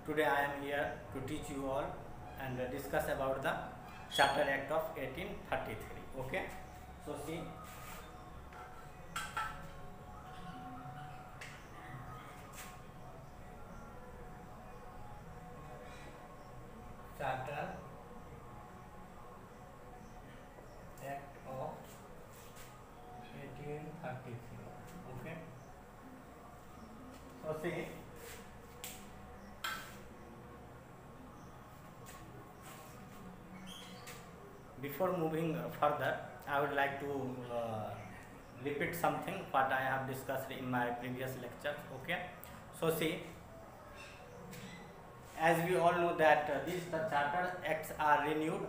Today I am here to teach you all and discuss about the Charter Act of 1833. Okay, so see, Charter Act of 1833. Okay, so see, before moving further, I would like to repeat something what I have discussed in my previous lectures. Okay, so see, as we all know that these the charter acts are renewed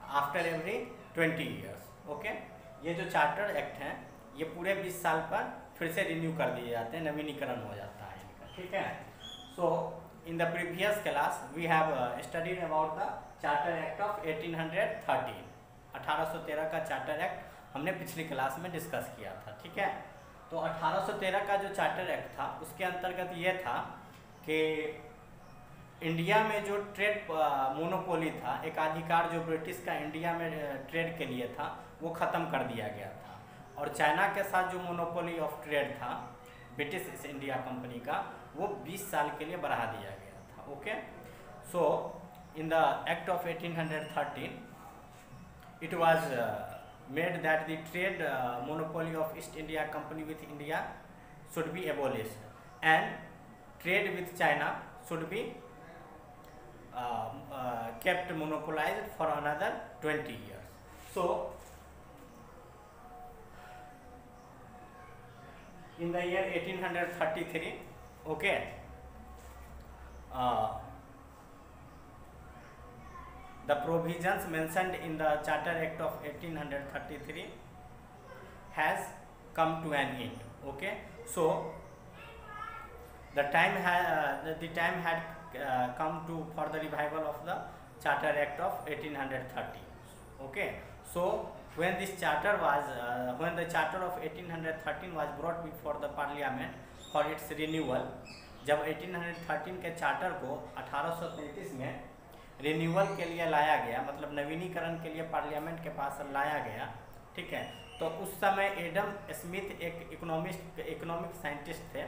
after every 20 years. Okay, ये जो charter act हैं ये पूरे 20 साल पर फिर से renew कर दिए जाते हैं, नवीनीकरण हो जाता है इनका. ठीक है. So in the previous class we have studied about the charter act of 1813. 1813 का चार्टर एक्ट हमने पिछली क्लास में डिस्कस किया था. ठीक है. तो 1813 का जो चार्टर एक्ट था उसके अंतर्गत ये था कि इंडिया में जो ट्रेड मोनोपोली था, एकाधिकार जो ब्रिटिश का इंडिया में ट्रेड के लिए था वो ख़त्म कर दिया गया था. और चाइना के साथ जो मोनोपोली ऑफ ट्रेड था ब्रिटिश ईस्ट इंडिया कंपनी का वो 20 साल के लिए बढ़ा दिया गया था. Okay, so in the act of 1813 it was made that the trade monopoly of East India Company with India should be abolished and trade with China should be kept monopolized for another 20 years. So in the year 1833, okay, the provisions mentioned in the Charter Act of 1833 has come to an end. Okay, so the time had come to for the revival of the Charter Act of 1830. Okay, so when this charter was when the Charter of 1813 was brought before the Parliament for its renewal, जब 1813 के charter को 1833 में renewal के लिए लाया गया, मतलब नवीनीकरण के लिए पार्लियामेंट के पास लाया गया. ठीक है. तो उस समय एडम स्मिथ एक इकोनॉमिक साइंटिस्ट थे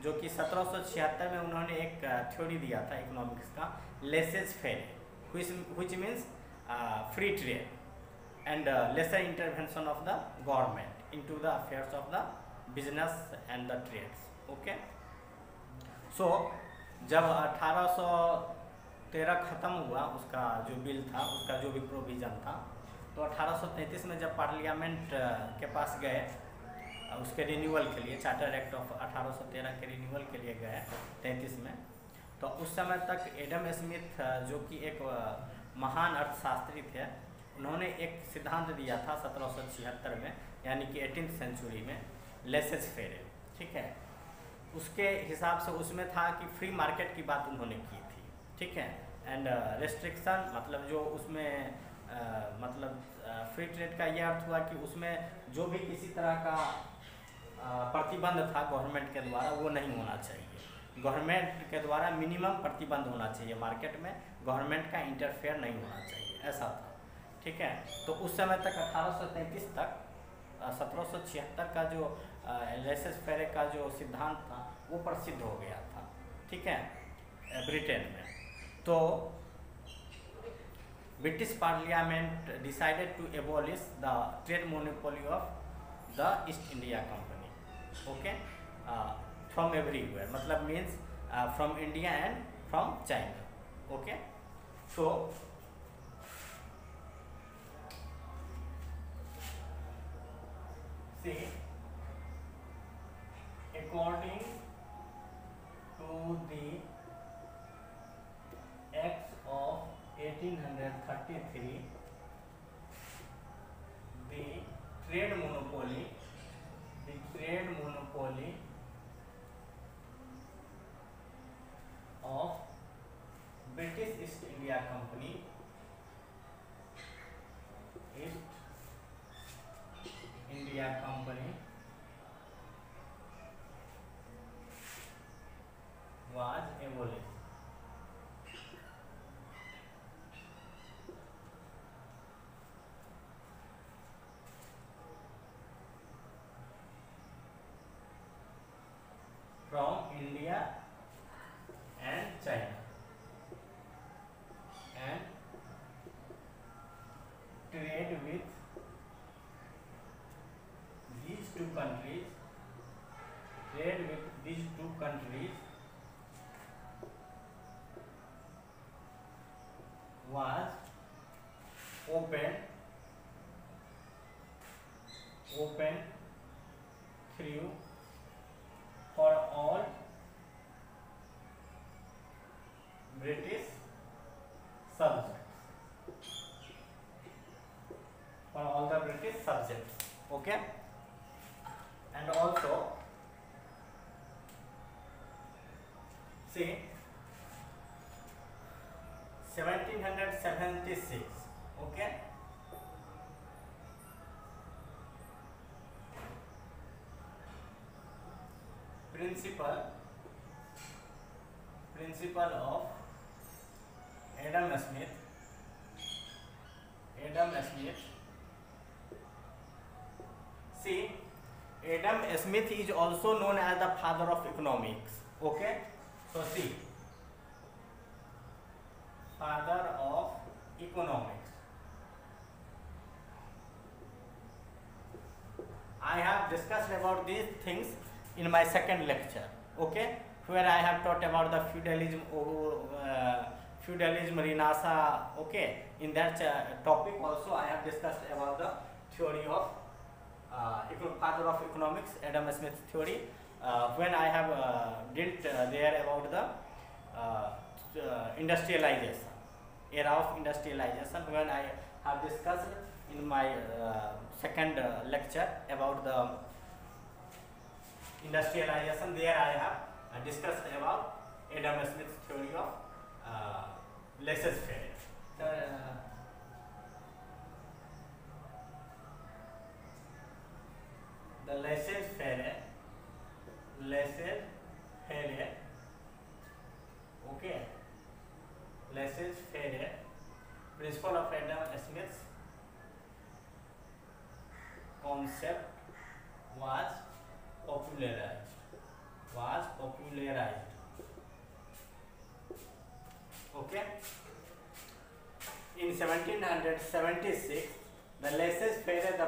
जो कि 1776 में उन्होंने एक थ्योरी दिया था इकोनॉमिक्स का, laissez faire, which means free trade and lesser intervention of the government into the affairs of the business and the trades. Okay, so जब 1813 ख़त्म हुआ उसका जो बिल था, उसका जो भी प्रोविज़न था, तो 1833 में जब पार्लियामेंट के पास गए उसके रिन्यूअल के लिए, चार्टर एक्ट ऑफ 1813 के रिन्यूअल के लिए गए 33 में, तो उस समय तक एडम स्मिथ जो कि एक महान अर्थशास्त्री थे, उन्होंने एक सिद्धांत दिया था 1776 में, यानी कि 18th सेंचुरी में, लेसेस फेयर. ठीक है. उसके हिसाब से उसमें था कि फ्री मार्केट की बात उन्होंने की थी. ठीक है. एंड रेस्ट्रिक्शन, मतलब जो उसमें मतलब फ्री ट्रेड का यह अर्थ हुआ कि उसमें जो भी किसी तरह का प्रतिबंध था गवर्नमेंट के द्वारा वो नहीं होना चाहिए. गवर्नमेंट के द्वारा मिनिमम प्रतिबंध होना चाहिए, मार्केट में गवर्नमेंट का इंटरफेयर नहीं होना चाहिए, ऐसा था. ठीक है. तो उस समय तक 1833 तक 1776 का जो लेसेस फेयर का जो सिद्धांत था वो प्रसिद्ध हो गया था. ठीक है, ब्रिटेन में. तो British parliament decided to abolish the trade monopoly of the East India Company. Okay, from everywhere, मतलब means from India and from China. Okay, so see, according to the Acts of 1833, the trade monopoly of British East India Company was abolished. from India and China, and trade with these two countries, was open through for all British subjects, okay. And also see 1776, okay, principle of Adam Smith. See, Adam Smith is also known as the father of economics, okay. So see, father of economics. I have discussed about these things in my second lecture, okay, where I have taught about the feudalism Renaissance, okay. In that topic also I have discussed about the theory of father of economics, Adam Smith's theory, when I have dealt there about the industrialization, era of industrialization, when I have discussed in my second lecture about the industrialization. There I have discussed about Adam Smith's theory of laissez-faire. The laissez-faire, okay, laissez-faire principle of Adam Smith's concept was popularized. Okay. In 1776, the laissez-faire, the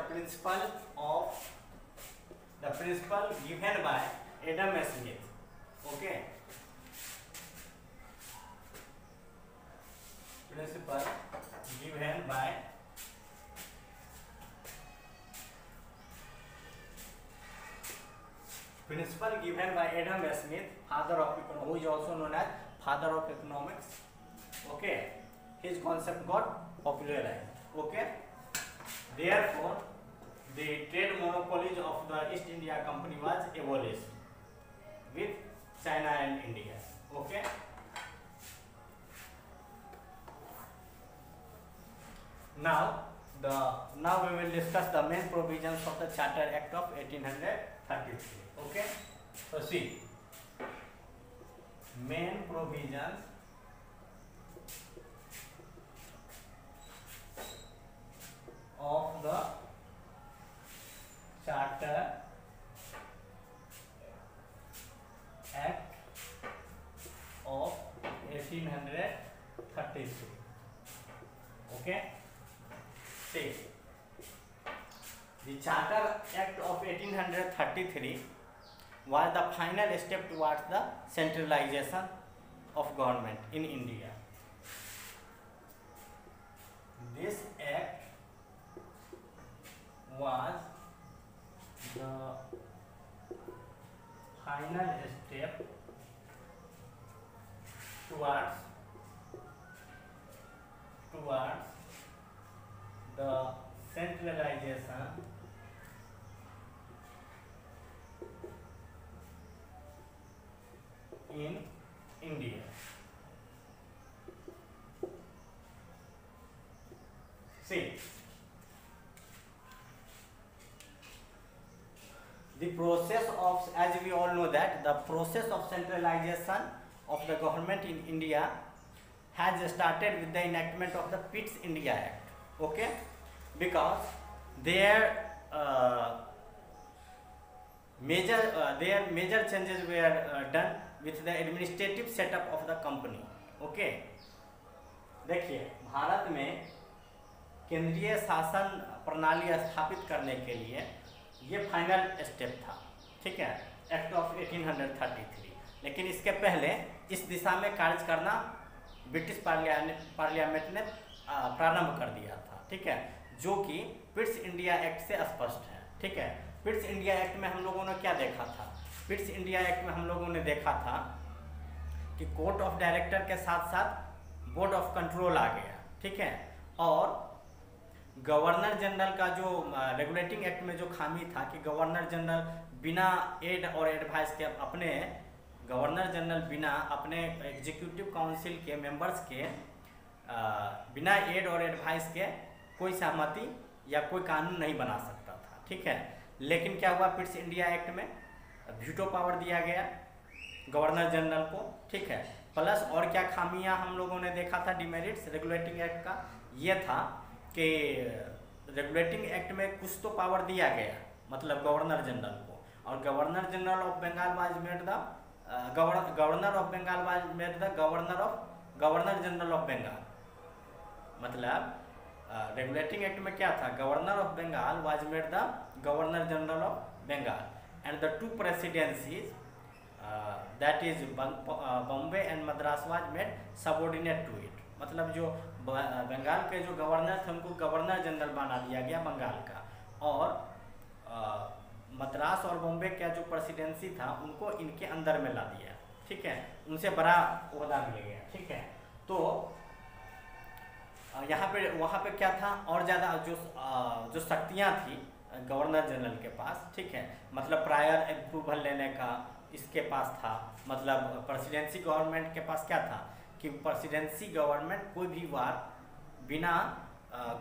principle given by Adam Smith. Okay. Principle given by Adam Smith, father of economics, who is also known as father of economics. Okay, his concept got popularized. Okay, therefore the trade monopolies of the East India Company was abolished with China and India. Okay. Now we will discuss the main provisions of the Charter Act of 1833. Okay. So see, main provisions of the Charter Act of 1833. Okay. See, the Charter Act of 1833 was the final step towards the centralization of government in India. This act was the final step towards the centralization in India. See, the process of, as we all know that the process of centralization of the government in India has started with the enactment of the Pitt's India Act. Okay, because there their major changes were done with the administrative setup of the company. Okay, देखिए भारत में केंद्रीय शासन प्रणाली स्थापित करने के लिए ये फाइनल स्टेप था, ठीक है, एक्ट ऑफ 1833। लेकिन इसके पहले इस दिशा में कार्य करना ब्रिटिश पार्लियामेंट ने प्रारंभ कर दिया था, ठीक है, जो कि पिट्स इंडिया एक्ट से स्पष्ट है, ठीक है। पिट्स इंडिया एक्ट में हम लोगों ने क्या देखा था? पिट्स इंडिया एक्ट में हम लोगों ने देखा था कि कोर्ट ऑफ डायरेक्टर के साथ साथ बोर्ड ऑफ कंट्रोल आ गया, ठीक है, और गवर्नर जनरल का जो रेगुलेटिंग एक्ट में जो खामी था कि गवर्नर जनरल बिना एड और एडवाइस के गवर्नर जनरल बिना अपने एग्जीक्यूटिव काउंसिल के मेंबर्स के बिना एड और एडवाइस के कोई सहमति या कोई कानून नहीं बना सकता था, ठीक है। लेकिन क्या हुआ, पिट्स इंडिया एक्ट में वीटो पावर दिया गया गवर्नर जनरल को, ठीक है। प्लस और क्या खामियां हम लोगों ने देखा था डिमेरिट्स रेगुलेटिंग एक्ट का, ये था कि रेगुलेटिंग एक्ट में कुछ तो पावर दिया गया, मतलब गवर्नर जनरल को, और governor general of Bengal was made the governor of Bengal was made the governor general of Bengal. मतलब रेगुलेटिंग एक्ट में क्या था, governor of Bengal was made the governor general of Bengal and the two presidencies that is Bombay and Madras was made subordinate to it. मतलब जो बंगाल के जो governor थे उनको गवर्नर जनरल बना दिया गया बंगाल का, और मद्रास और बॉम्बे का जो प्रेसिडेंसी था उनको इनके अंदर में ला दिया, ठीक है, उनसे बड़ा ओहदा मिल गया, ठीक है। तो यहाँ पे वहाँ पे क्या था, और ज़्यादा जो शक्तियाँ थी गवर्नर जनरल के पास, ठीक है, मतलब प्रायर अप्रूवल लेने का इसके पास था। मतलब प्रेसिडेंसी गवर्नमेंट के पास क्या था कि प्रेसिडेंसी गवर्नमेंट कोई भी वार बिना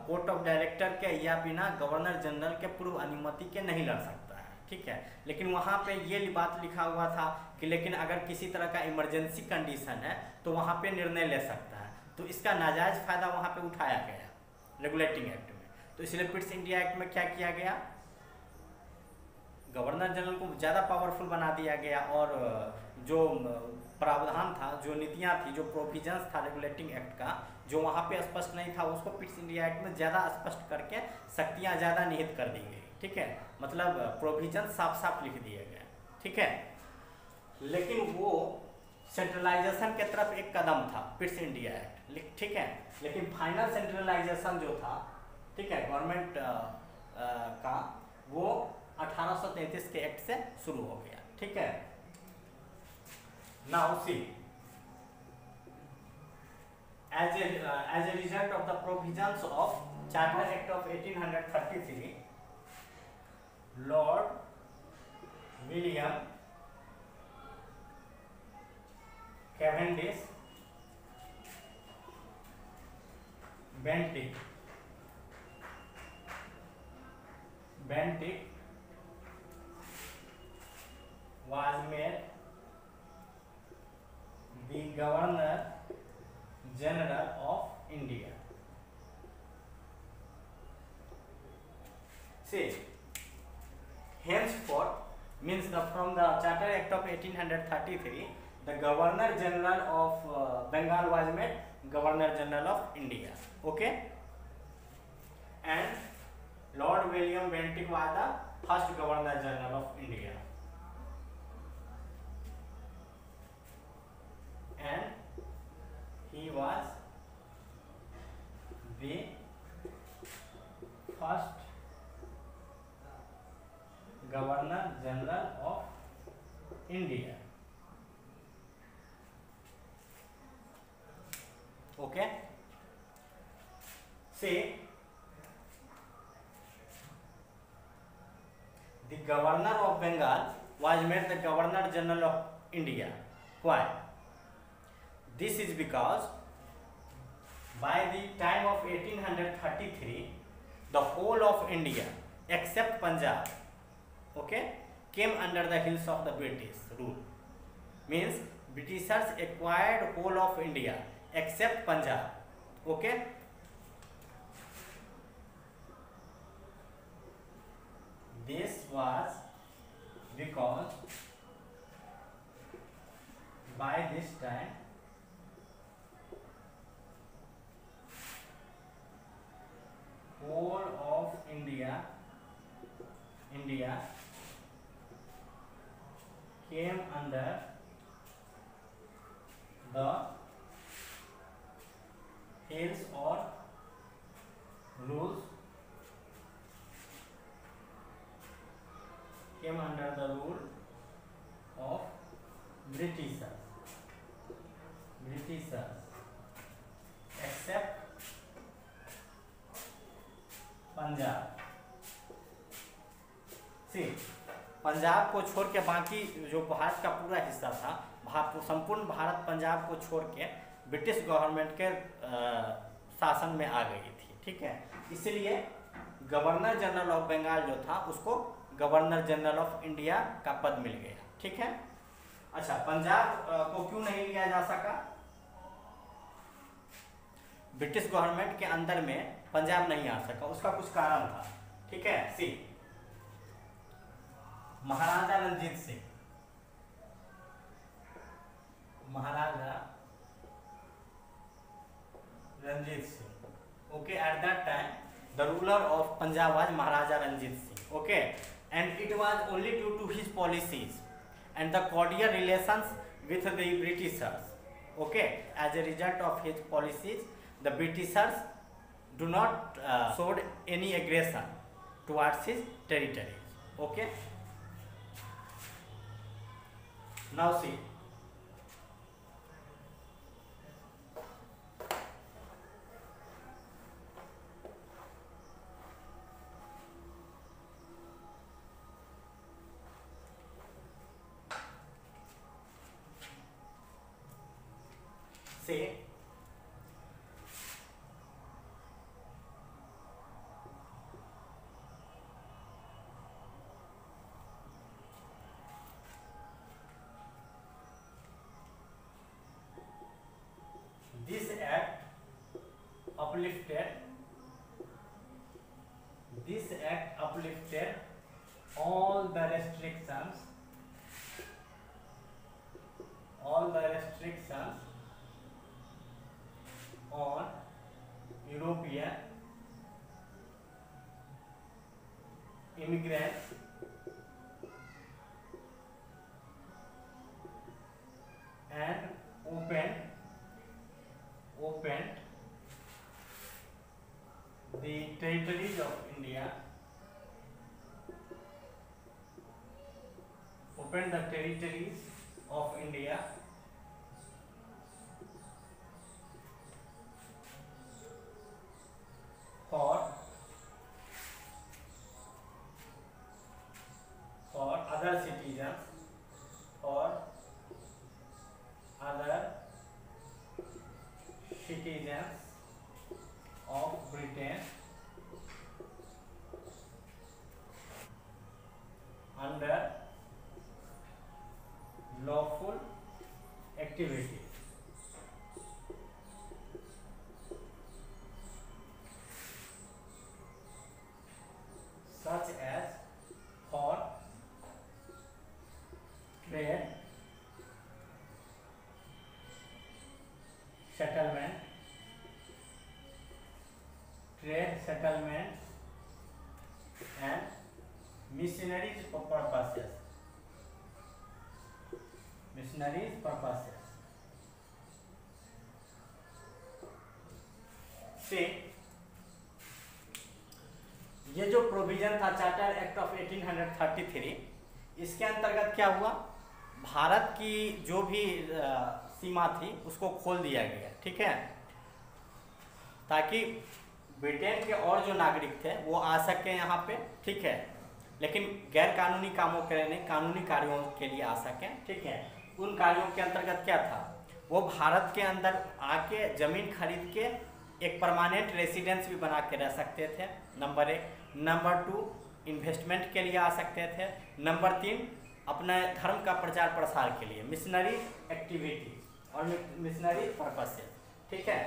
कोर्ट ऑफ डायरेक्टर के या बिना गवर्नर जनरल के पूर्व अनुमति के नहीं लड़ सकता है, ठीक है। लेकिन वहाँ पे ये बात लिखा हुआ था कि लेकिन अगर किसी तरह का इमरजेंसी कंडीशन है तो वहाँ पे निर्णय ले सकता है, तो इसका नाजायज़ फ़ायदा वहाँ पे उठाया गया रेगुलेटिंग एक्ट में। तो इसलिए पिट्स इंडिया एक्ट में क्या किया गया, गवर्नर जनरल को ज़्यादा पावरफुल बना दिया गया, और जो प्रावधान था, जो नीतियाँ थी, जो प्रोविजंस था रेगुलेटिंग एक्ट का, जो वहाँ पे स्पष्ट नहीं था उसको पिट्स इंडिया एक्ट में ज़्यादा स्पष्ट करके शक्तियाँ ज़्यादा निहित कर दी गई, ठीक है। मतलब प्रोविजन साफ साफ लिख दिए गए, ठीक है। लेकिन वो सेंट्रलाइजेशन के तरफ एक कदम था पिट्स इंडिया एक्ट, ठीक है। लेकिन फाइनल सेंट्रलाइजेशन जो था, ठीक है, गवर्नमेंट का, वो 1833 के एक्ट से शुरू हो गया, ठीक है। Now see as a result of the provisions of Charter Act of 1833, Lord William Cavendish Bentinck was made the Governor General of India. See, henceforth means from the Charter Act of 1833, the Governor General of Bengal was made Governor General of India. Okay, and Lord William Bentinck was the first Governor General of India, and he was the first Governor General of India. Okay, say the Governor of Bengal was made the Governor General of India. Why? This is because by the time of 1833, the whole of India except Punjab, okay, came under the hills of the British rule. Means Britishers acquired whole of India except Punjab. Okay. This was because by this time whole of India came under the hills or rules came under the rule of Britishers except Punjab. Punjab को छोड़ के बाकी जो भारत का पूरा हिस्सा था, संपूर्ण भारत पंजाब को छोड़ के ब्रिटिश गवर्नमेंट के शासन में आ गई थी। ठीक है, इसलिए गवर्नर जनरल ऑफ बंगाल जो था उसको गवर्नर जनरल ऑफ इंडिया का पद मिल गया। ठीक है, अच्छा, पंजाब को क्यों नहीं लिया जा सका? ब्रिटिश गवर्नमेंट के अंदर में पंजाब नहीं आ सका, उसका कुछ कारण था। ठीक है, सी महाराजा Ranjit Singh okay, at that time the ruler of Punjab was Maharaja Ranjit Singh, okay, and it was only due to his policies and the cordial relations with the Britishers, okay, as a result of his policies the Britishers do not showed any aggression towards his territories, okay. Now see, this act uplifted all the restrictions on European immigrants and opened the territories of India for other citizens of Britain under lawful activity. Such as for trade, settlements and missionaries purposes. से ये जो provision था charter act of 1833, इसके अंतर्गत क्या हुआ, भारत की जो भी सीमा थी उसको खोल दिया गया। ठीक है, ताकि ब्रिटेन के और जो नागरिक थे वो आ सके यहाँ पे। ठीक है, लेकिन गैर कानूनी कामों के लिए नहीं, कानूनी कार्यों के लिए आ सकें। ठीक है, उन कार्यों के अंतर्गत क्या था, वो भारत के अंदर आके ज़मीन खरीद के एक परमानेंट रेसिडेंस भी बना के रह सकते थे, नंबर 1। नंबर 2, इन्वेस्टमेंट के लिए आ सकते थे। नंबर 3, अपने धर्म का प्रचार प्रसार के लिए, मिशनरी एक्टिविटीज और मिशनरी पर्पस से। ठीक है,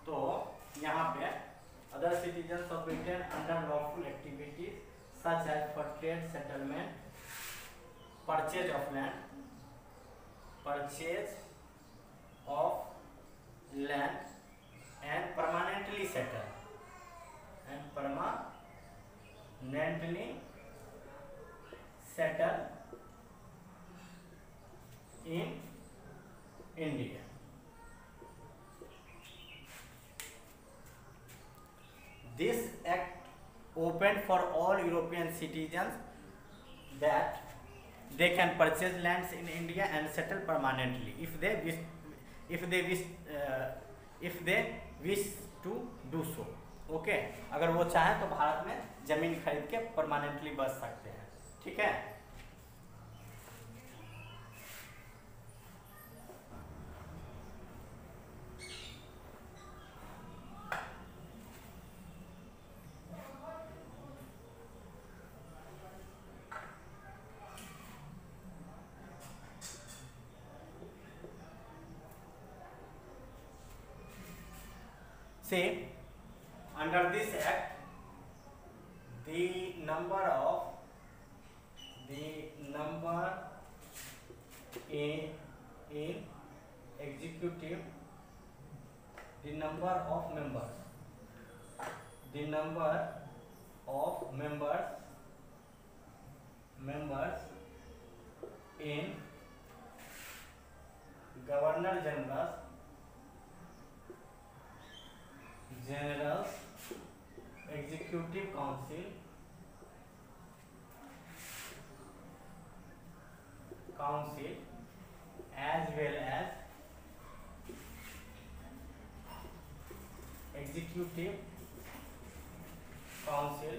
तो यहाँ पे other citizens of Britain under lawful activities such as for trade, settlement purchase of land, purchase of land and permanently settle, and permanently settle in India. This act opened for all European citizens that they can purchase lands in India and settle permanently if they wish to do so. Okay, अगर वो चाहें तो भारत में जमीन खरीद के permanently बस सकते हैं. ठीक है. Say, under this act, the number in executive, the number of members in Governor General's Executive Council as well as Executive Council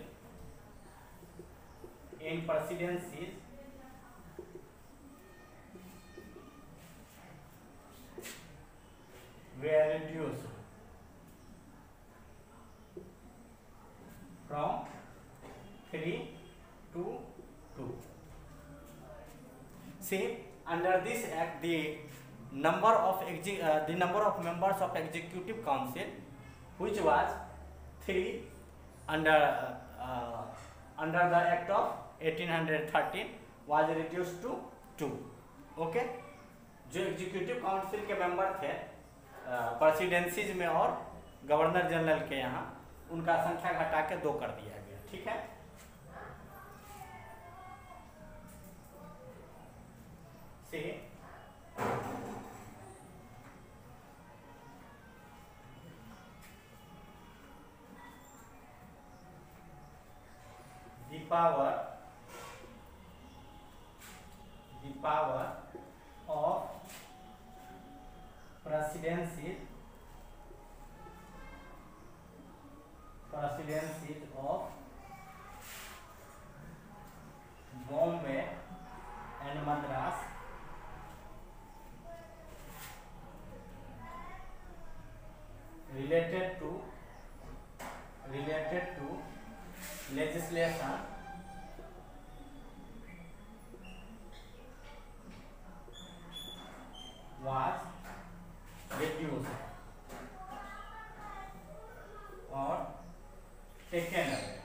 in presidencies were reduced from 3 to 2. See, under this act, the number of members of executive council, which was 3 under the act of 1813, was reduced to 2. Okay, जो executive council के member थे presidencies में और governor general के यहाँ, उनका संख्या घटा के 2 कर दिया गया. ठीक है. से the power of presidencies of Bombay and Madras related to legislation was reduced or taken away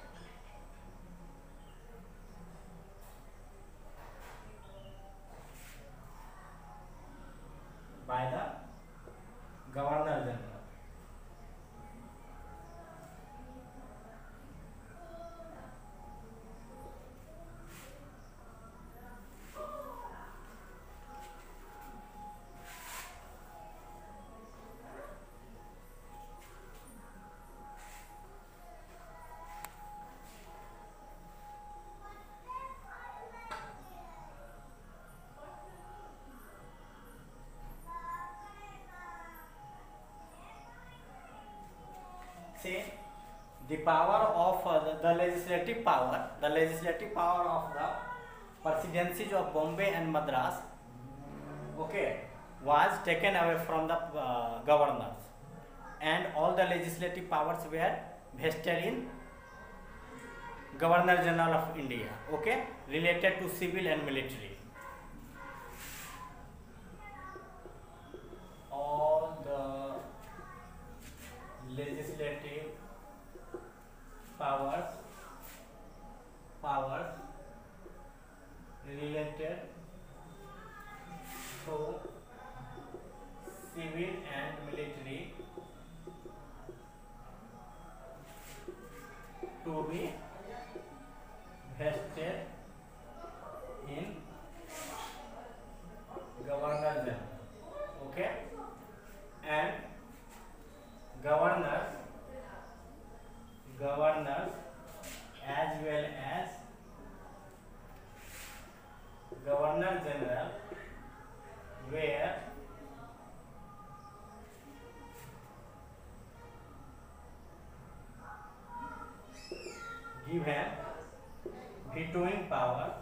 by the Governor General. Say, the power of the legislative power of the presidencies of Bombay and Madras, okay, was taken away from the governors, and all the legislative powers were vested in Governor General of India, okay, related to civil and military. All the legislative powers related given vetoing power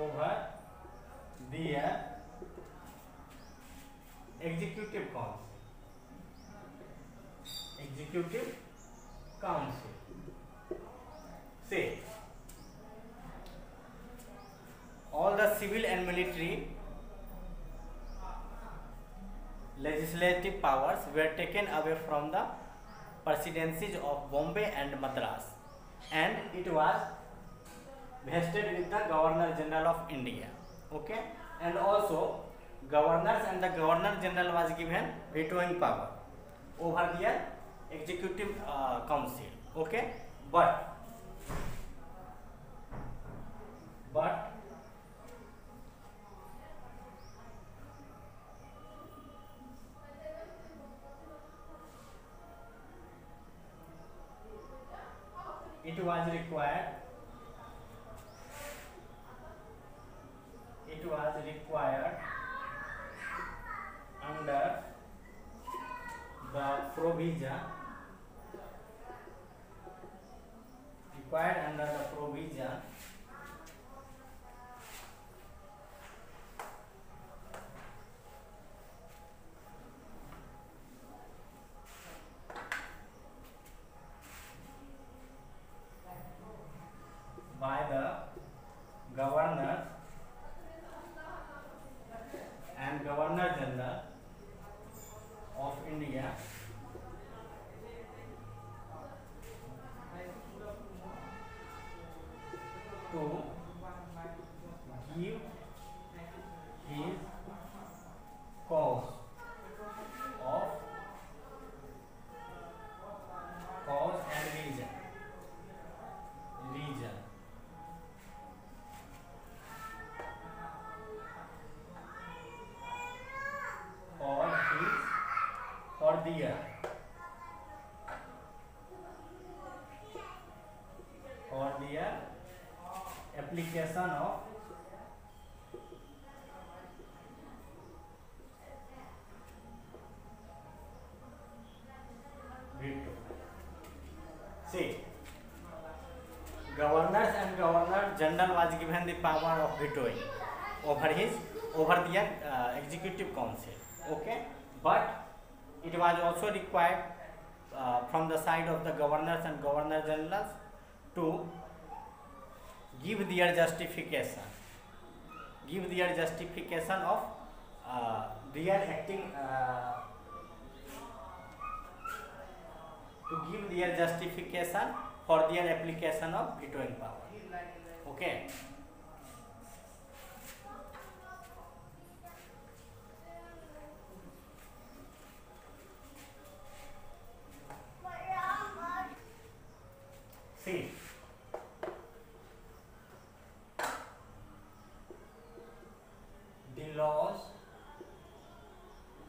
over their executive council. Say, all the civil and military legislative powers were taken away from the presidencies of Bombay and Madras, and it was vested with the Governor General of India. Okay, and also governors and the Governor General was given vetoing power over their executive council. Okay, but it was required under the provision by the Governor and Governor General of India to give his cause and reason for their application of veto. See, governors and Governor General was given the power of vetoing over their executive council. Okay, but it was also required from the side of the governors and Governor Generals to give their justification of their acting to give their justification for their application of vetoing power. Okay. See, the laws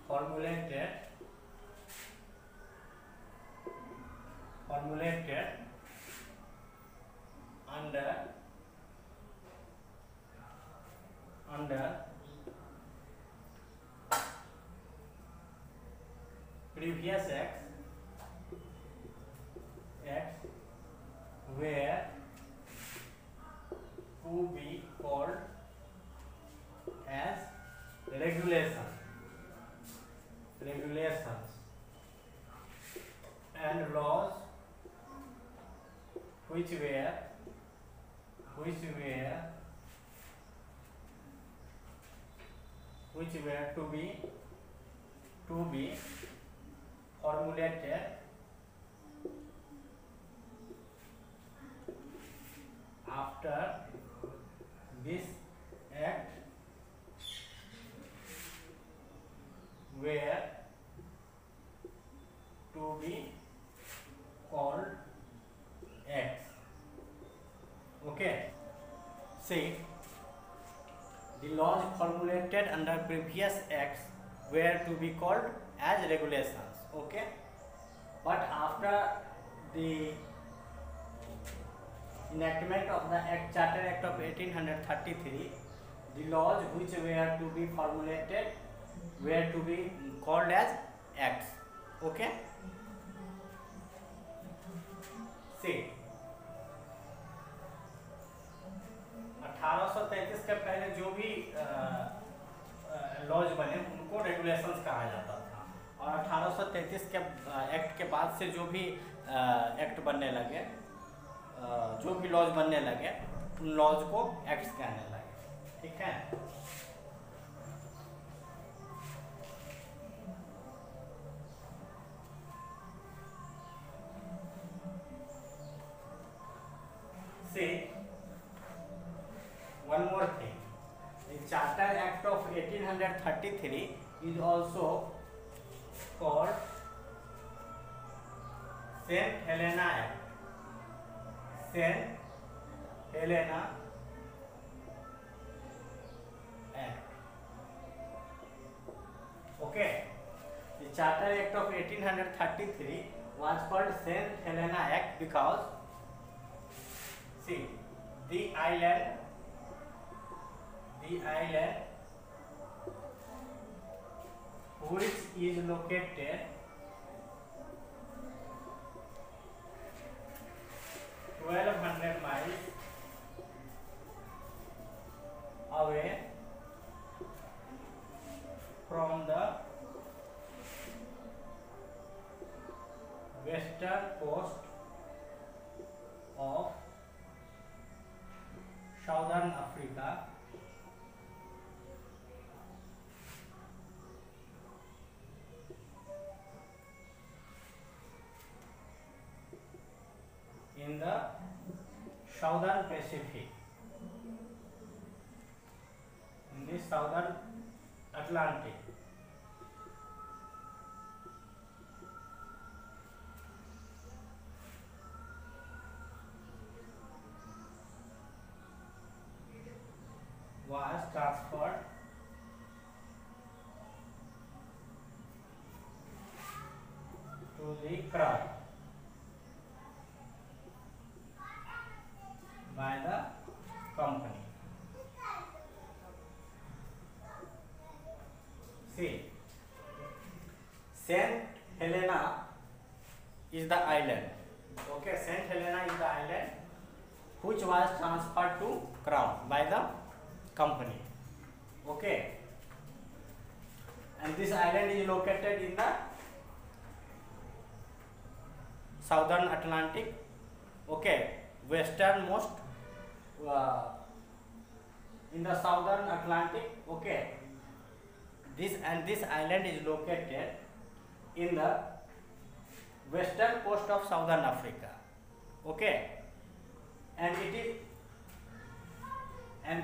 formulated under previous acts were to be called as regulations and laws which were to be formulated after this act were to be called acts. Okay. See, the laws formulated under previous acts were to be called as regulations. Okay, but after the enactment of the Charter Act of 1833, the laws which were to be formulated were to be called as acts. Okay see 1833 के पहले जो भी laws बने उनको regulations कहा जाता था, और 1833 के एक्ट के बाद से जो भी एक्ट बनने लगे, जो भी लॉज बनने लगे उन लॉज को एक्ट्स कहने लगे। ठीक है, से one more thing, the Charter Act of 1833 is also called St. Helena Act. St. Helena Act. Okay, the Charter Act of 1833 was called St. Helena Act because, see, the island which is located 1200 miles away from the western coast of Southern Africa, in the Southern Pacific, in the Southern Atlantic. Was transferred to the Crown by the company. See, Saint Helena is the island. Okay, Saint Helena is the island which was transferred to Crown by the company. Okay, and this island is located in the Southern Atlantic. Okay, westernmost in the Southern Atlantic. Okay, this island is located in the western coast of Southern Africa. Okay, and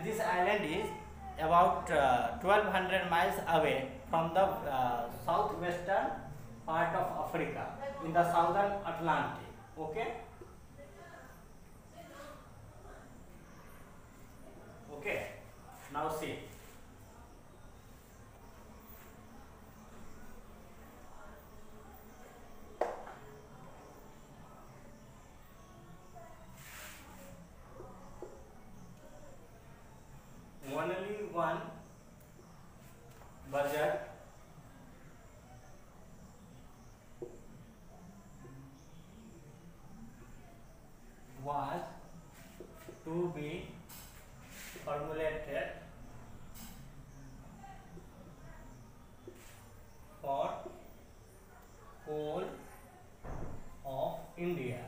this island is about 1200 miles away from the southwestern part of Africa in the Southern Atlantic. Okay. Okay, now see, only one budget was to be formulated for whole of India.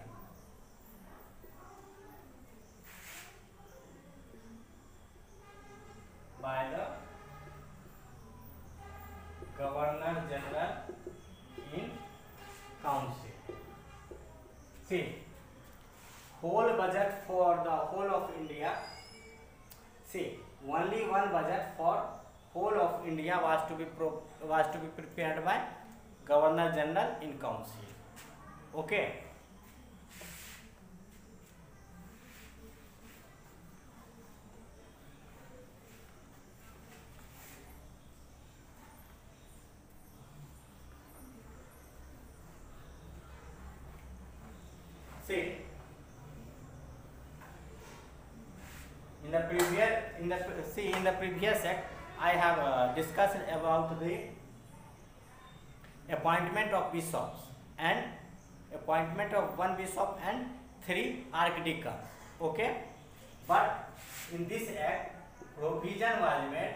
By the Governor General in Council. See, whole budget for the whole of India. See, only one budget for whole of India was to be prepared by Governor General in Council. Okay. See, in the previous act I have discussed about the appointment of bishops and appointment of one bishop and 3 archdeacons. Okay, but in this act provision was made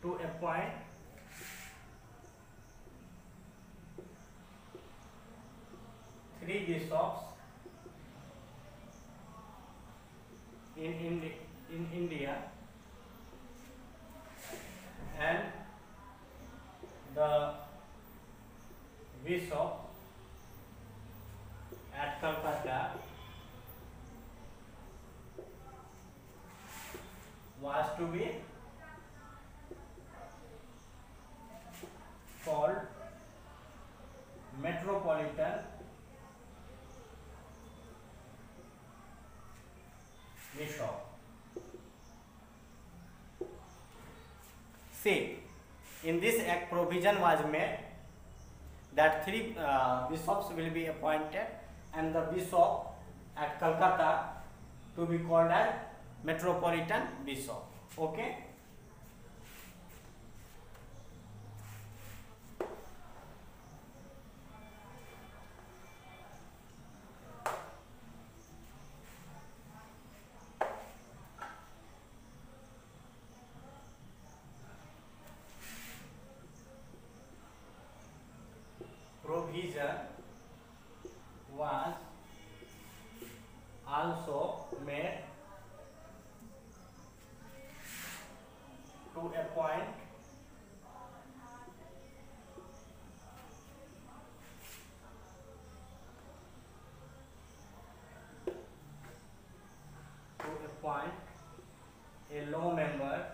to appoint 3 bishops in India, and the bishop at Calcutta was to be called Metropolitan Bishop. See, in this act provision was made that 3 bishops will be appointed and the bishop at Calcutta to be called as Metropolitan Bishop. Okay. Provision was also made to appoint a law member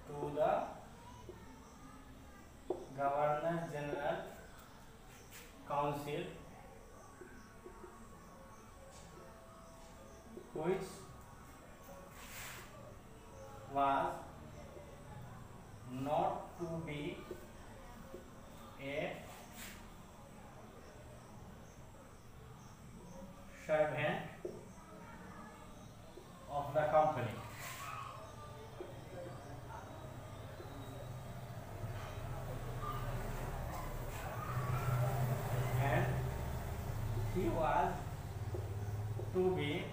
to the Governor General Council, which was not to be a servant of the company. And he was to be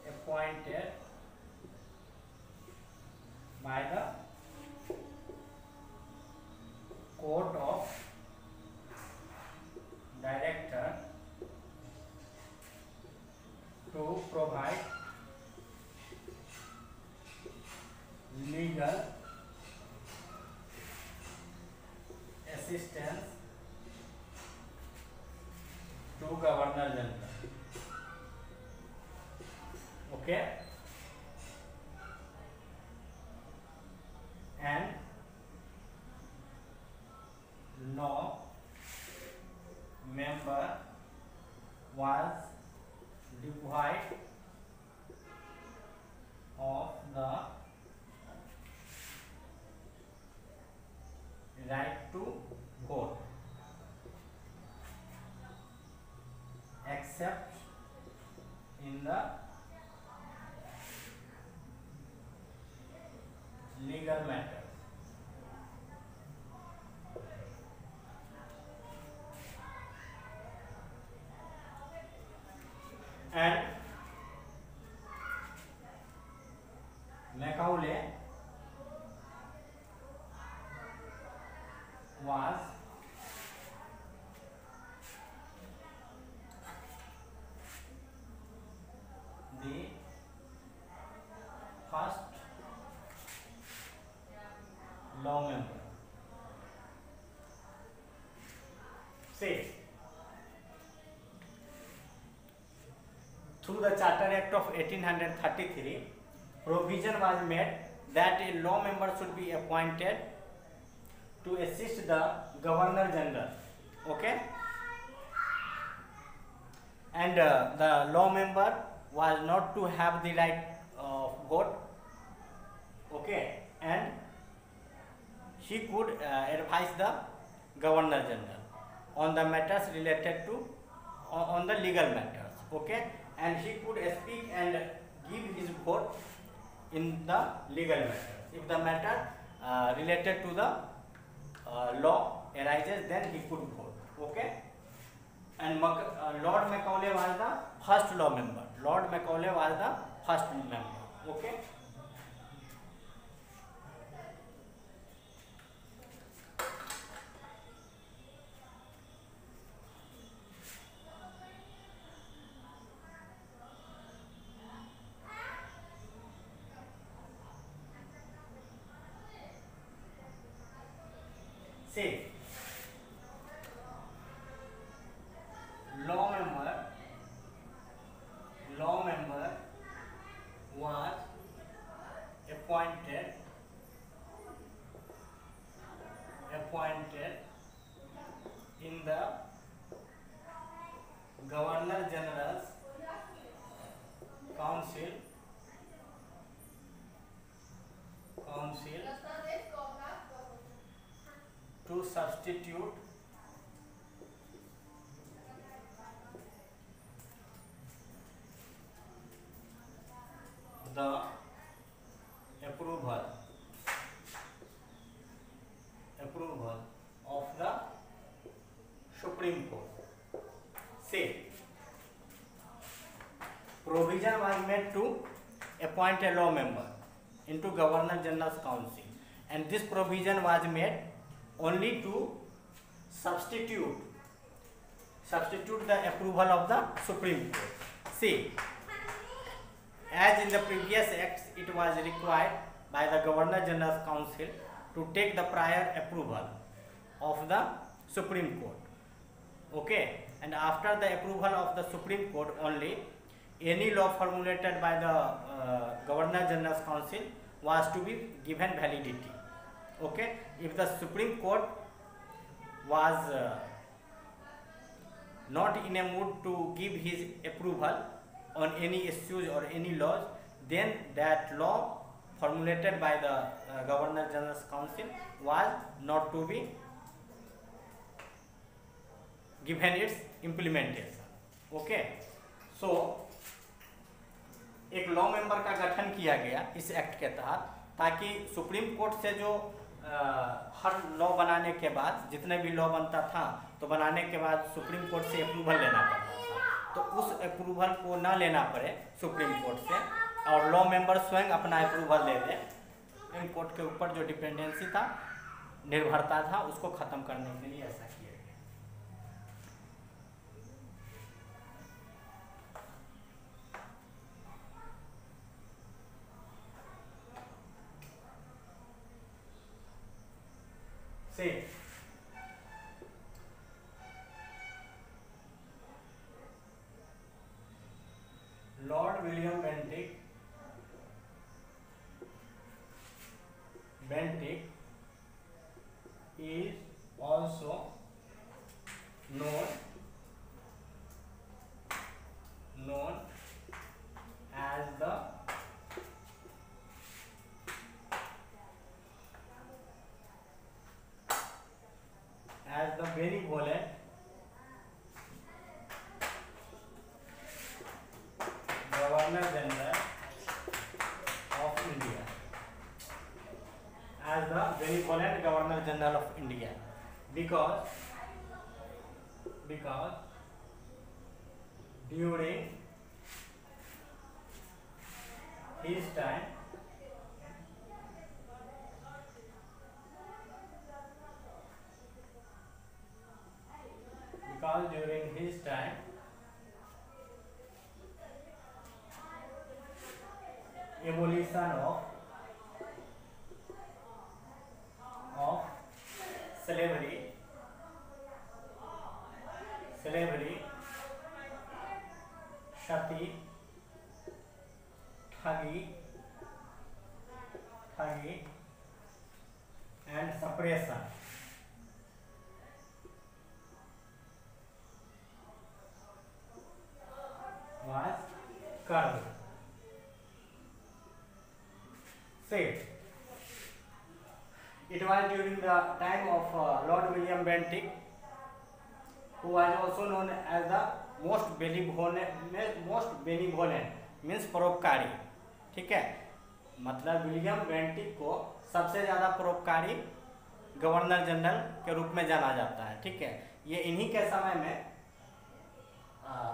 appointed by the Court of Director to provide legal assistance to Governor General. Okay, and law member was deprived of the right to vote except in the legal matters. And Macaulay was the first law member. See, through the Charter Act of 1833, provision was made that a law member should be appointed to assist the Governor General. Okay, and the law member was not to have the right of vote. Okay, and he could advise the Governor General on the matters related to on the legal matters. Okay, and he could speak and give his vote in the legal matters. If the matter related to the law arises, then he could vote. Okay, and Lord Macaulay was the first law member. Lord Macaulay was the first member. Okay. See, law member was appointed in the Governor General's Council to substitute the approval of the Supreme Court. Say, provision was made to appoint a law member into Governor General's Council, and this provision was made only to substitute the approval of the Supreme Court. See, as in the previous acts, it was required by the Governor General's Council to take the prior approval of the Supreme Court. Okay, and after the approval of the Supreme Court only, any law formulated by the Governor General's Council was to be given validity. Okay, if the Supreme Court was not in a mood to give his approval on any issues or any laws, then that law formulated by the Governor General's Council was not to be given its implementation. Okay, so एक law member का गठन किया गया इस act के तहत, ताकि supreme court से जो हर लॉ बनाने के बाद जितने भी लॉ बनता था तो बनाने के बाद सुप्रीम कोर्ट से अप्रूवल लेना पड़ता था, तो उस अप्रूवल को ना लेना पड़े सुप्रीम कोर्ट से और लॉ मेंबर स्वयं अपना अप्रूवल दे दे, सुप्रीम कोर्ट के ऊपर जो डिपेंडेंसी था, निर्भरता था, उसको खत्म करने के लिए ऐसा किया गया। Say, Lord William Bentinck is also known as the benevolent Governor General of India, as the benevolent Governor General of India, because during his time abolition of slavery, sati, thagi and suppression was curbed. Say, it was during the time of Lord William Bentinck who was also known as the most benevolent means परोपकारी, ठीक है। मतलब William Bentinck को सबसे ज़्यादा परोपकारी governor general के रूप में जाना जाता है, ठीक है। ये इन्हीं के समय में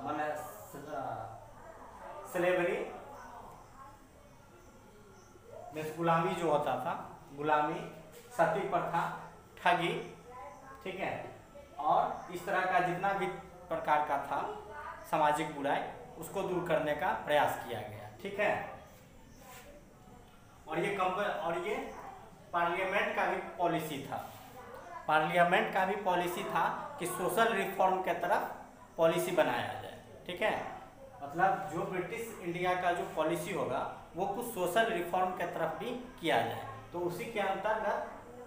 माने स्लेवरी मीन्स गुलामी जो होता था, गुलामी, सती प्रथा, ठगी, ठीक है, और इस तरह का जितना भी प्रकार का था सामाजिक बुराई उसको दूर करने का प्रयास किया गया, ठीक है। और ये पार्लियामेंट का भी पॉलिसी था, पार्लियामेंट का भी पॉलिसी था कि सोशल रिफॉर्म के तरफ पॉलिसी बनाया जाए, ठीक है। मतलब जो ब्रिटिश इंडिया का जो पॉलिसी होगा वो कुछ सोशल रिफॉर्म के तरफ भी किया जाए, तो उसी के अंतर्गत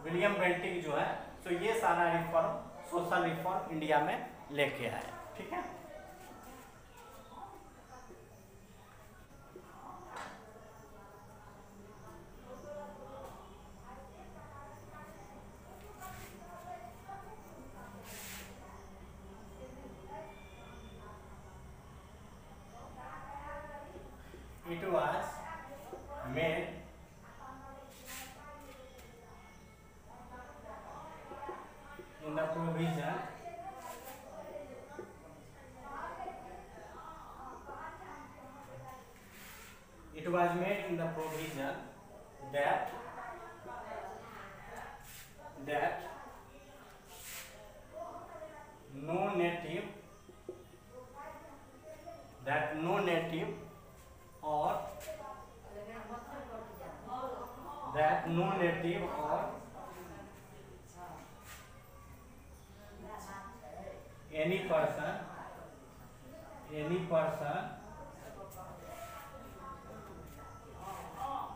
विलियम बेंटिक जो है तो ये सारा रिफॉर्म, सोशल रिफॉर्म इंडिया में लेके आए, ठीक है। It was made in the provision that no native or any person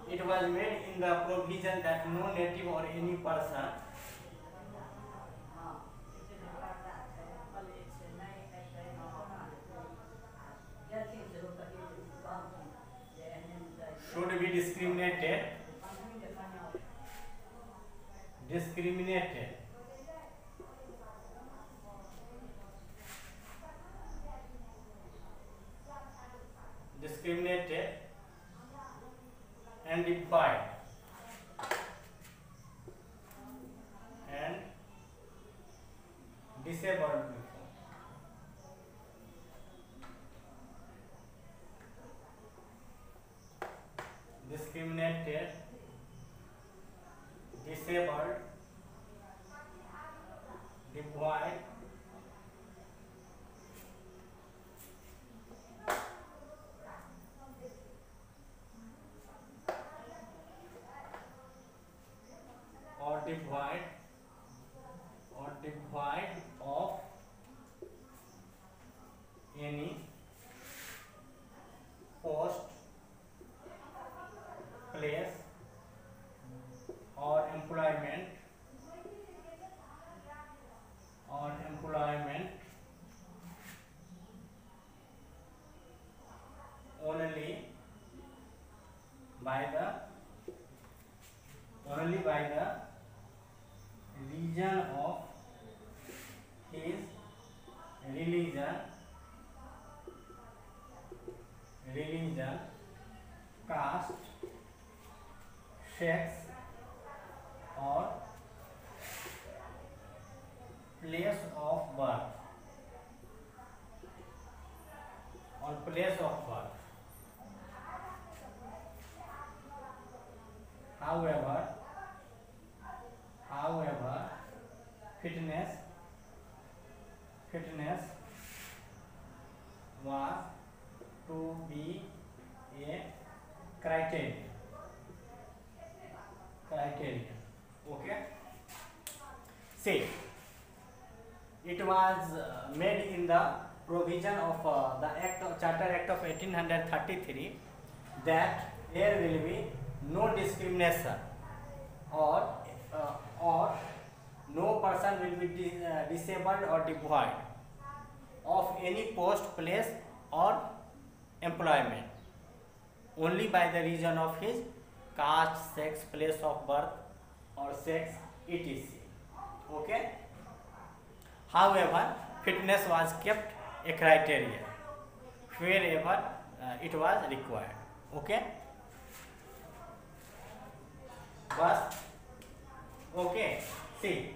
it was made in the provision that no native or any person should be discriminated and defied and disabled people. Discriminated, disabled, defied, or deprived of any post, place or employment only by the reason of his religion, caste, sex or place of birth However, fitness was to be a criteria. Okay. See, it was made in the provision of the Charter Act of 1833 that there will be no discrimination or no person will be disabled or deprived of any post, place or employment only by the reason of his caste, sex, place of birth or sex, etc. Okay. However, fitness was kept a criteria wherever it was required. Okay, बस okay. See,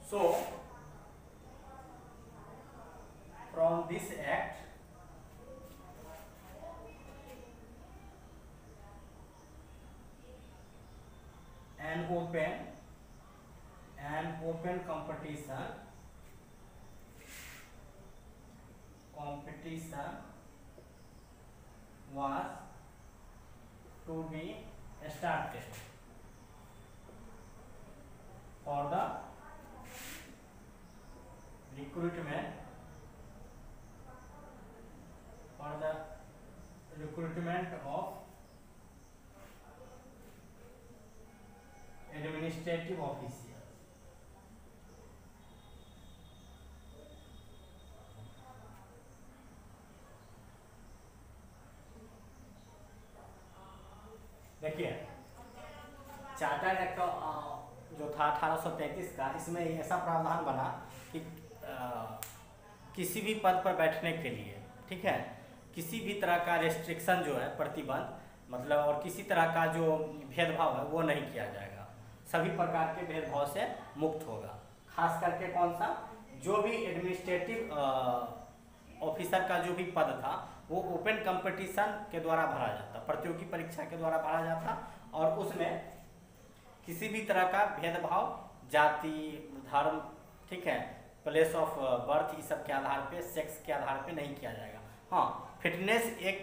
so from this act an open competition was to be started for the recruitment of administrative officers. देखिए, chartered act जो था 1833 का, इसमें ऐसा प्रावधान बना कि किसी भी पद पर बैठने के लिए, ठीक है, किसी भी तरह का रेस्ट्रिक्शन जो है, प्रतिबंध मतलब, और किसी तरह का जो भेदभाव है वो नहीं किया जाएगा, सभी प्रकार के भेदभाव से मुक्त होगा। खास करके कौन सा, जो भी एडमिनिस्ट्रेटिव ऑफिसर का जो भी पद था वो ओपन कंपटीशन के द्वारा भरा जाता, प्रतियोगी परीक्षा के द्वारा भरा जाता, और उसमें किसी भी तरह का भेदभाव जाति, धर्म, ठीक है, प्लेस ऑफ बर्थ, ये सब के आधार पे, सेक्स के आधार पे नहीं किया जाएगा। हाँ, फिटनेस एक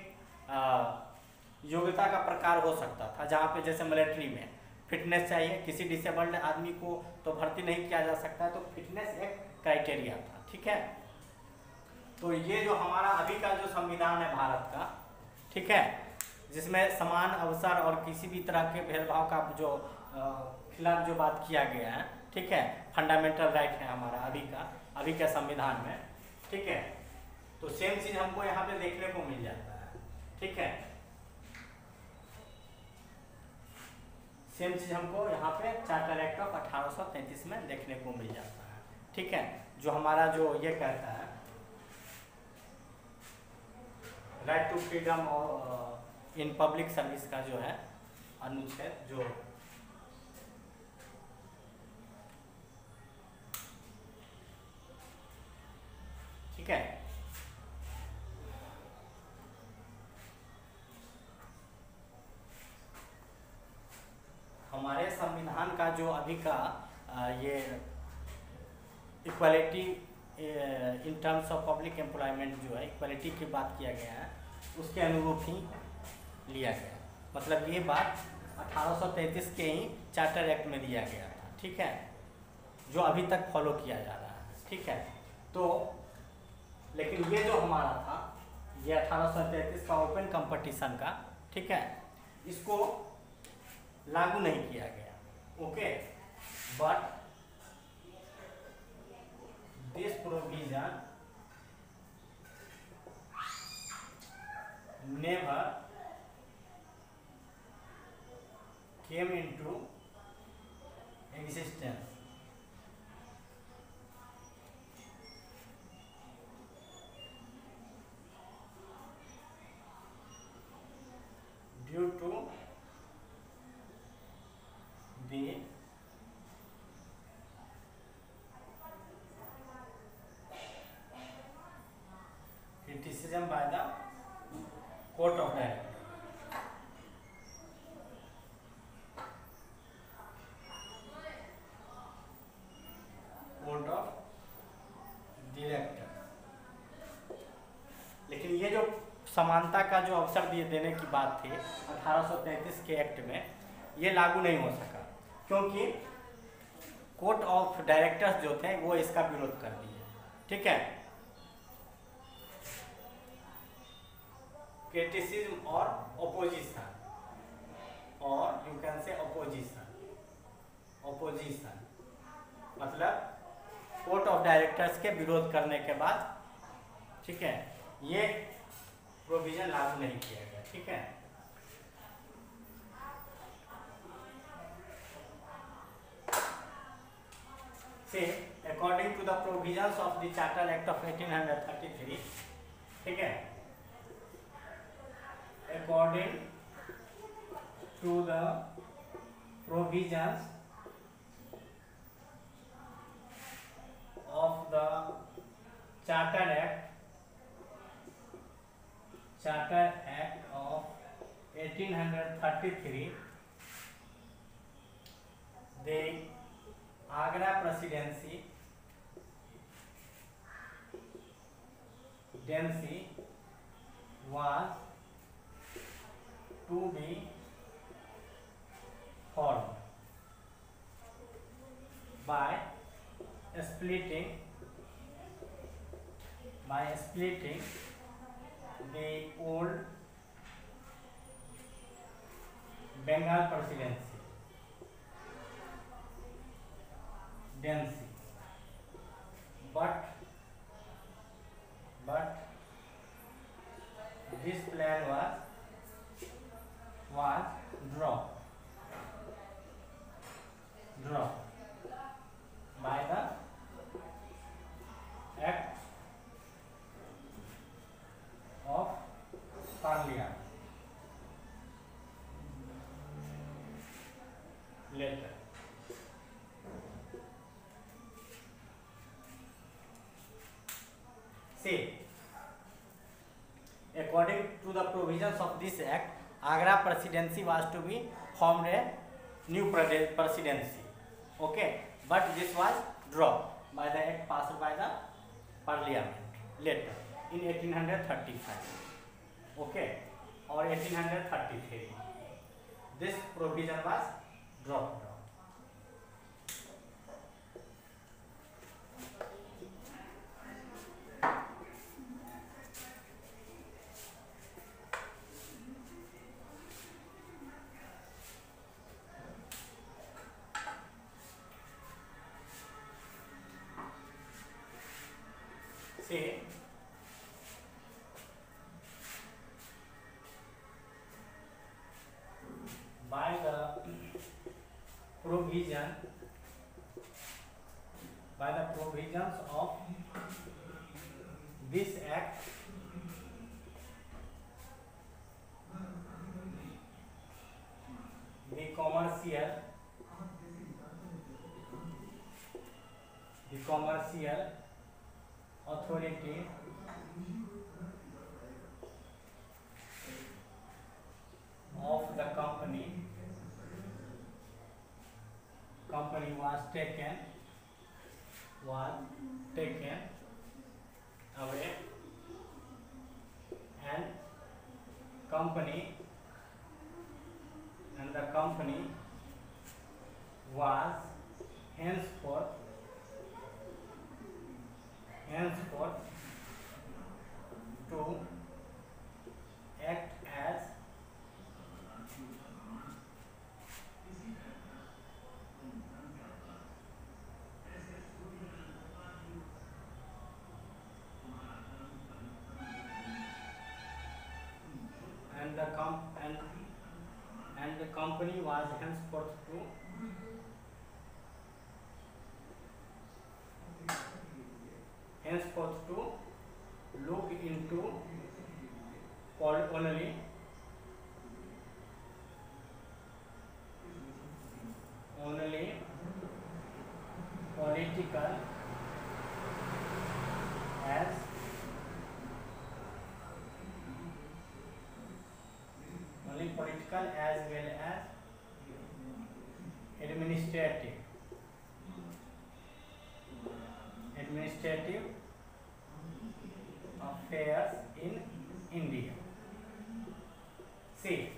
योग्यता का प्रकार हो सकता था, जहाँ पे जैसे मिलिट्री में फिटनेस चाहिए, किसी डिसेबल्ड आदमी को तो भर्ती नहीं किया जा सकता, तो फिटनेस एक क्राइटेरिया था, ठीक है। तो ये जो हमारा अभी का जो संविधान है भारत का, ठीक है, जिसमें समान अवसर और किसी भी तरह के भेदभाव का जो खिलाफ जो बात किया गया है, ठीक है, फंडामेंटल राइट है हमारा अभी के संविधान में, ठीक है। तो सेम चीज हमको यहाँ पे देखने को मिल जाता है, ठीक है, सेम चीज हमको यहाँ पे चार्टर एक्ट ऑफ 1833 में देखने को मिल जाता है, ठीक है, जो हमारा जो ये कहता है राइट टू फ्रीडम और इन पब्लिक सर्विस का जो है अनुच्छेद, जो ठीक है, हमारे संविधान का जो अभी का ये equality in terms of public employment जो है, इक्वालिटी की बात किया गया है, उसके अनुरूप ही लिया गया। मतलब ये बात 1833 के ही चार्टर एक्ट में दिया गया था, ठीक है, जो अभी तक फॉलो किया जा रहा है, ठीक है। तो लेकिन ये जो हमारा था, ये 1833 का ओपन कंपटीशन का, ठीक है, इसको लागू नहीं किया गया, okay, but this provision never came into existence due to the criticism by the court of directors. Court of director. लेकिन ये जो समानता का जो अवसर देने की बात थी 1833 के एक्ट में, ये लागू नहीं हो सका, क्योंकि कोर्ट ऑफ डायरेक्टर्स जो थे वो इसका विरोध कर दिए, ठीक है। क्रिटिसिज्म और ओपोजिशन, और यू कैन से ओपोजिशन मतलब कोर्ट ऑफ डायरेक्टर्स के विरोध करने के बाद, ठीक है, ये प्रोविजन लागू नहीं किया गया, ठीक है। से a according to the provisions of the Charter Act of 1833, ठीक है, according to the provisions of the Charter Act of 1833, the Agra Presidency was to be formed by splitting the old Bengal Presidency, but this plan was dropped by the Act of Parliament later. See, according to the provisions of this act, Agra Presidency was to be formed a new presidency. Okay, but this was dropped by the act passed by the Parliament later in 1835. Okay, or 1833. This provision was dropped. See, by the provisions of this act, the commercial authority of the company was taken away, and the company was henceforth to act as and the company was henceforth to look into only political as well as administrative affairs in India. See,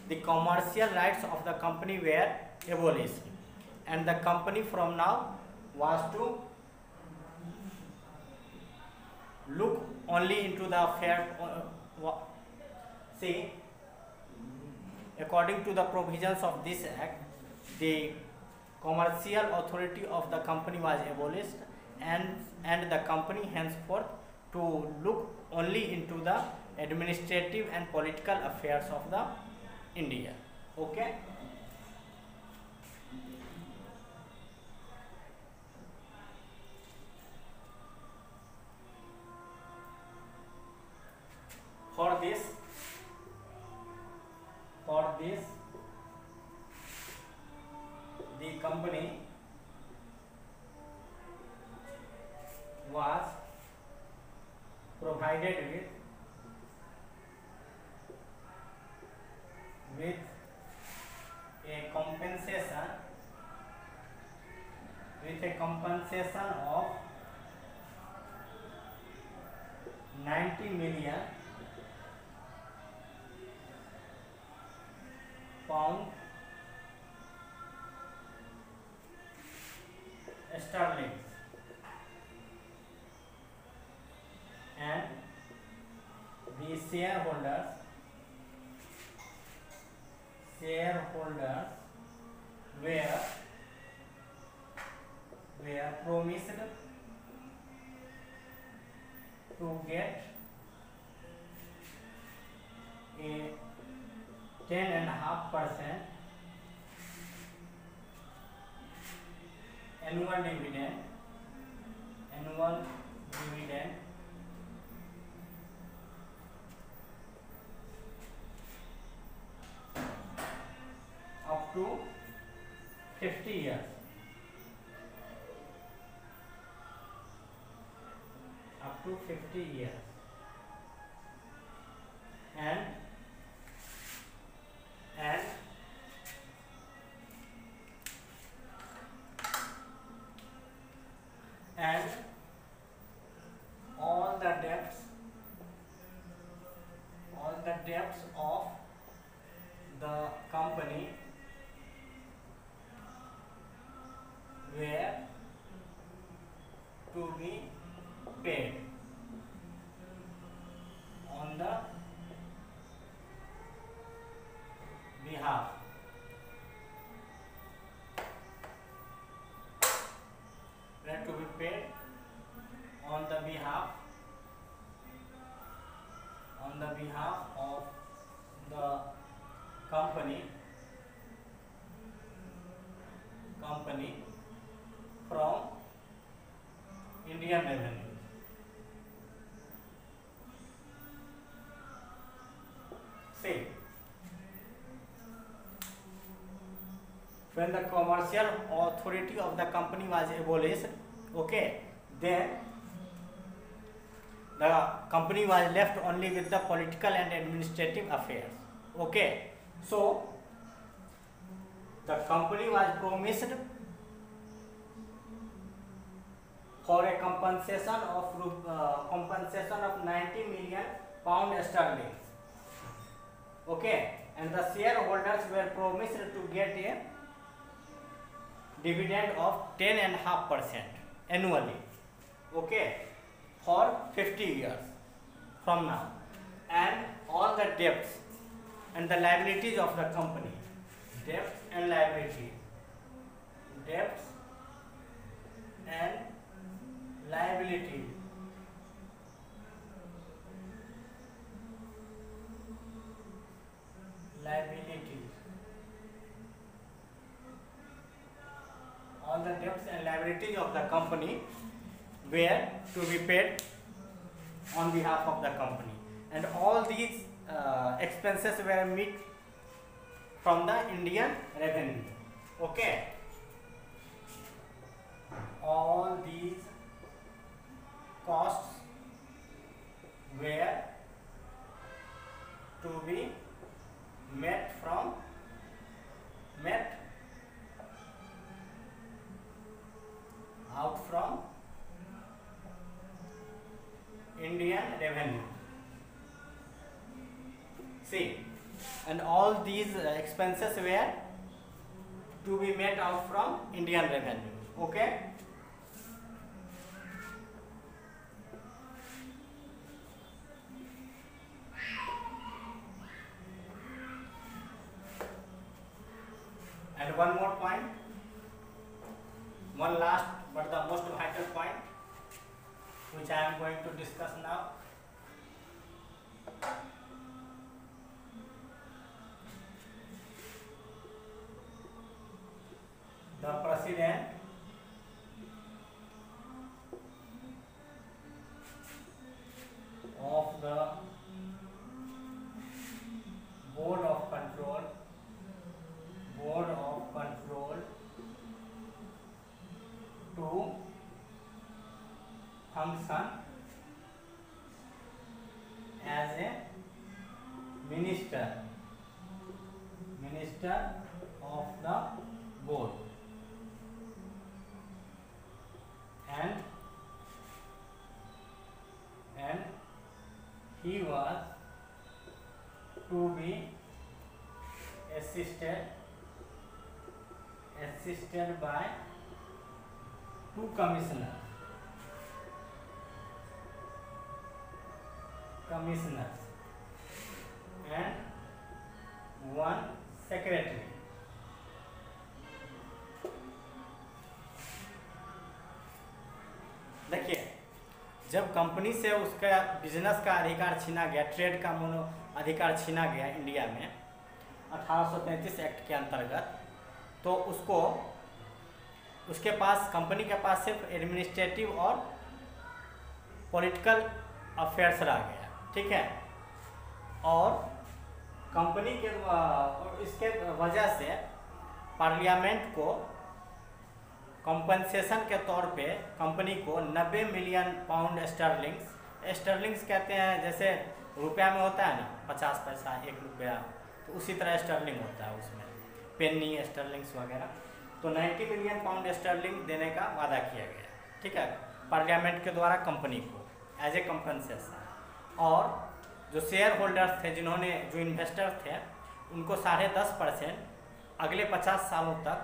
the commercial rights of the company were abolished, and the company from now was to look only into the affairs. See, according to the provisions of this act, the commercial authority of the company was abolished, and the company henceforth to look only into the administrative and political affairs of the India. Okay. company was provided with a compensation of 90 million pound sterling, and the shareholders were promised to get a 10.5% annual dividend up to 50 years. Up to 50 years. And all the debts of the company were to be paid on the behalf on the behalf of the company from Indian Revenue. See, when the commercial authority of the company was abolished, okay, then the company was left only with the political and administrative affairs. Okay, so the company was promised for a compensation of 90 million pound sterling. Okay, and the shareholders were promised to get a dividend of 10.5% annually. Okay, for 50 years from now, and all the debts and the liabilities of the company, debts and liabilities all the debts and liabilities of the company were to be paid on behalf of the company, and all these expenses were met from the Indian Revenue. Okay, all these costs were to be met out from Indian Revenue. See, and all these expenses were to be met out from Indian Revenue. Okay. And one more point, one last but the most vital point, which I am going to discuss now. The President of the Board of Control function as a minister of the board, and he was to be assisted by two commissioners and one secretary. देखिए, जब company से उसका business का अधिकार छीना गया, trade का mono अधिकार छीना गया इंडिया में 1833 एक्ट के अंतर्गत, तो उसके पास, कंपनी के पास सिर्फ एडमिनिस्ट्रेटिव और पॉलिटिकल अफेयर्स रह गया, ठीक है। और कंपनी के इसके वजह से पार्लियामेंट को कॉम्पनसेशन के तौर पे कंपनी को 90 मिलियन पाउंड स्टर्लिंग्स कहते हैं, जैसे रुपया में होता है ना 50 पैसा 1 रुपया, तो उसी तरह स्टर्लिंग होता है उसमें, पेनी स्टर्लिंग्स वगैरह। तो 90 मिलियन पाउंड स्टर्लिंग देने का वादा किया गया, ठीक है, पार्लियामेंट के द्वारा कंपनी को एज ए कॉम्पनसेशन। और जो शेयर होल्डर्स थे, जो इन्वेस्टर थे, उनको 10.5% अगले 50 सालों तक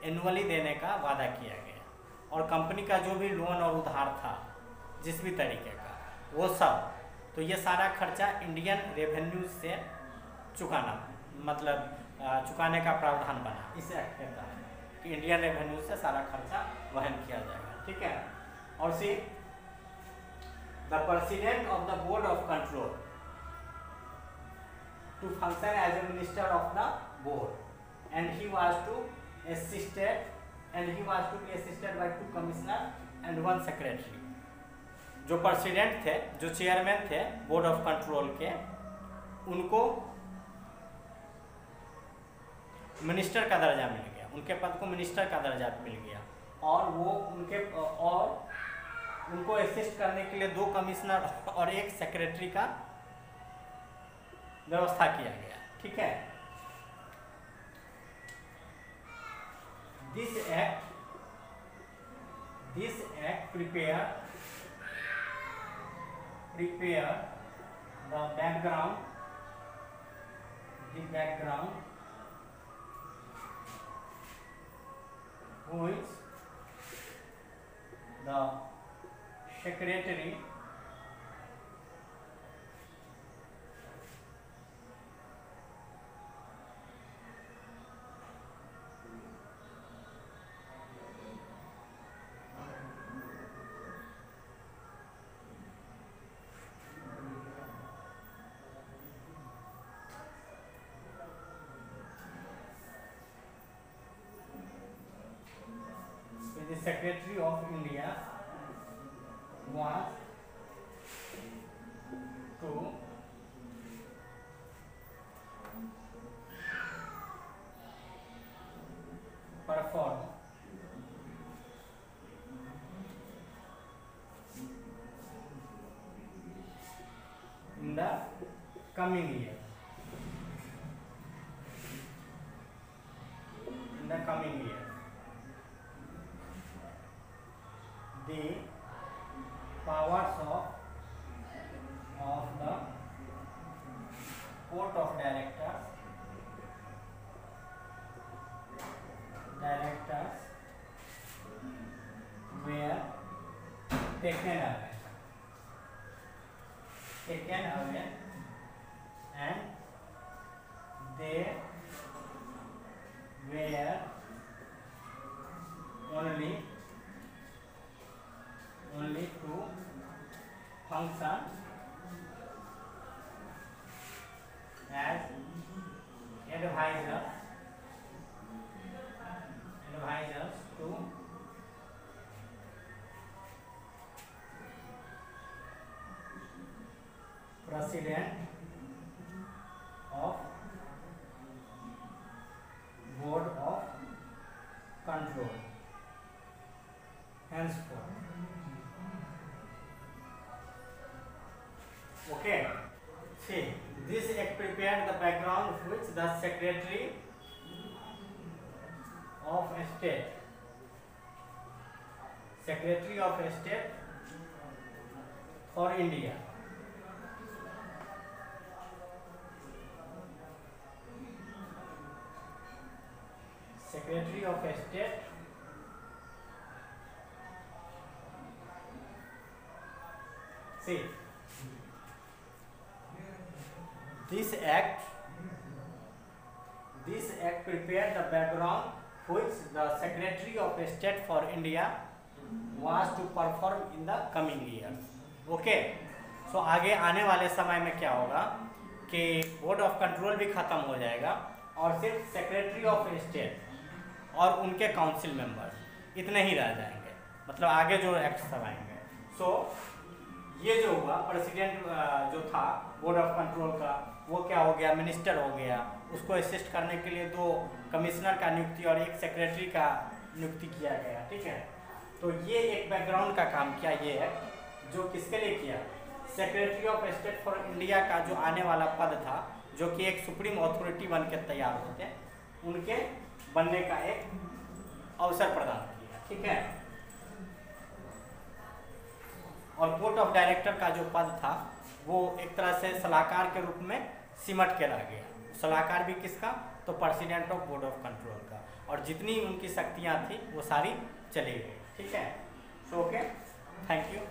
एनुअली देने का वादा किया गया। और कंपनी का जो भी लोन और उधार था जिस भी तरीके का, वो सब, तो ये सारा खर्चा इंडियन रेवेन्यू से चुकाने का प्रावधान बना इस एक्ट के तहत, कि इंडियन रेवेन्यू से सारा खर्चा वहन किया जाएगा, ठीक है। और see the president of the board of control to function as a minister of the board, and he was to be assisted by 2 commissioners and 1 secretary। जो प्रेसिडेंट थे, जो चेयरमैन थे बोर्ड ऑफ कंट्रोल के, उनको minister का दर्जा मिल गया, उनके पद को मिनिस्टर का दर्जा मिल गया। और उनको असिस्ट करने के लिए 2 कमिश्नर और 1 सेक्रेटरी का व्यवस्था किया गया, ठीक है। This act prepare the background which the secretary the Secretary of India was to perform in the coming year. The powers of the Court of Directors were taken away and they were only to function as advisors to President of Board of Control henceforth, Okay. See, this act prepared the background which the Secretary of State for India Secretary of State see this act prepared the background which the Secretary of State for India was to perform in the coming years. Okay, so आगे आने वाले समय में क्या होगा कि board of control भी ख़त्म हो जाएगा और सिर्फ सेक्रेटरी ऑफ स्टेट और उनके काउंसिल मेंबर्स इतने ही रह जाएंगे, मतलब आगे जो एक्ट सब आएंगे। सो ये जो हुआ प्रेसिडेंट जो था बोर्ड ऑफ कंट्रोल का, वो क्या हो गया, मिनिस्टर हो गया। उसको असिस्ट करने के लिए 2 कमिश्नर का नियुक्ति और 1 सेक्रेटरी का नियुक्ति किया गया, ठीक है। तो ये एक बैकग्राउंड का काम किया, ये है जो किसके लिए किया, secretary of state for India का जो आने वाला पद था, जो कि एक सुप्रीम अथॉरिटी बन के तैयार होते, उनके बनने का एक अवसर प्रदान किया, ठीक है। और बोर्ड ऑफ डायरेक्टर का जो पद था वो एक तरह से सलाहकार के रूप में सिमट के रह गया। सलाहकार भी किसका, तो president of board of control का, और जितनी उनकी शक्तियां थी वो सारी चली गई, ठीक है। So okay, thank you.